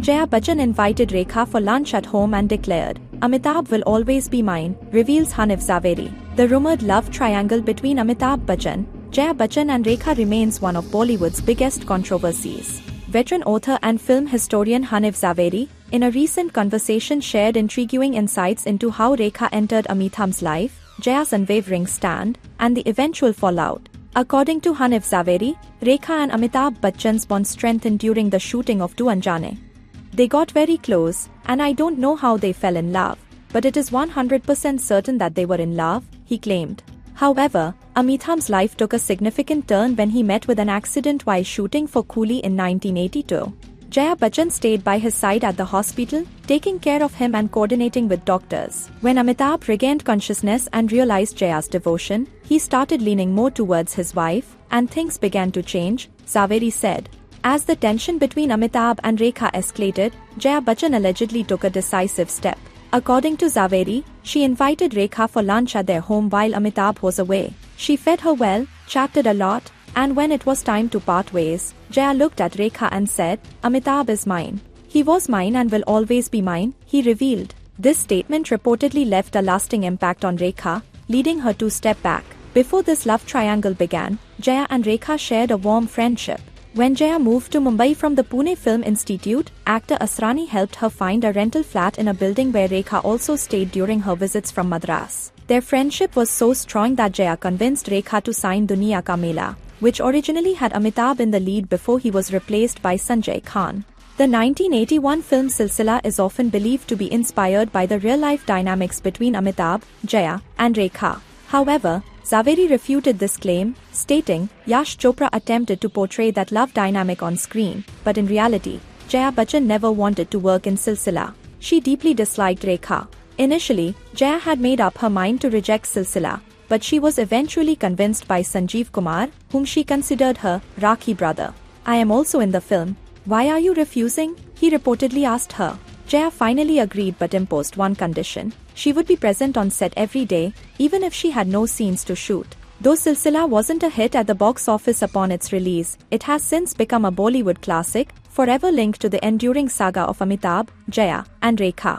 Jaya Bachchan invited Rekha for lunch at home and declared, "Amitabh will always be mine," reveals Hanif Zaveri. The rumored love triangle between Amitabh Bachchan, Jaya Bachchan and Rekha remains one of Bollywood's biggest controversies. Veteran author and film historian Hanif Zaveri, in a recent conversation shared intriguing insights into how Rekha entered Amitabh's life, Jaya's unwavering stand, and the eventual fallout. According to Hanif Zaveri, Rekha and Amitabh Bachchan's bond strengthened during the shooting of Do Anjane. They got very close, and I don't know how they fell in love, but it is 100% certain that they were in love, he claimed. However, Amitabh's life took a significant turn when he met with an accident while shooting for Coolie in 1982. Jaya Bachchan stayed by his side at the hospital, taking care of him and coordinating with doctors. When Amitabh regained consciousness and realized Jaya's devotion, he started leaning more towards his wife, and things began to change, Zaveri said. As the tension between Amitabh and Rekha escalated, Jaya Bachchan allegedly took a decisive step. According to Zaveri, she invited Rekha for lunch at their home while Amitabh was away. She fed her well, chatted a lot, and when it was time to part ways, Jaya looked at Rekha and said, "Amitabh is mine. He was mine and will always be mine," he revealed. This statement reportedly left a lasting impact on Rekha, leading her to step back. Before this love triangle began, Jaya and Rekha shared a warm friendship. When Jaya moved to Mumbai from the Pune Film Institute, actor Asrani helped her find a rental flat in a building where Rekha also stayed during her visits from Madras. Their friendship was so strong that Jaya convinced Rekha to sign Duniya Ka Mela, which originally had Amitabh in the lead before he was replaced by Sanjay Khan. The 1981 film Silsila is often believed to be inspired by the real-life dynamics between Amitabh, Jaya, and Rekha. However, Zaveri refuted this claim, stating, "Yash Chopra attempted to portray that love dynamic on screen, but in reality, Jaya Bachchan never wanted to work in Silsila. She deeply disliked Rekha. Initially, Jaya had made up her mind to reject Silsila, but she was eventually convinced by Sanjeev Kumar, whom she considered her Rakhi brother. "I am also in the film. Why are you refusing?" he reportedly asked her. Jaya finally agreed but imposed one condition. She would be present on set every day, even if she had no scenes to shoot. Though Silsila wasn't a hit at the box office upon its release, it has since become a Bollywood classic, forever linked to the enduring saga of Amitabh, Jaya, and Rekha.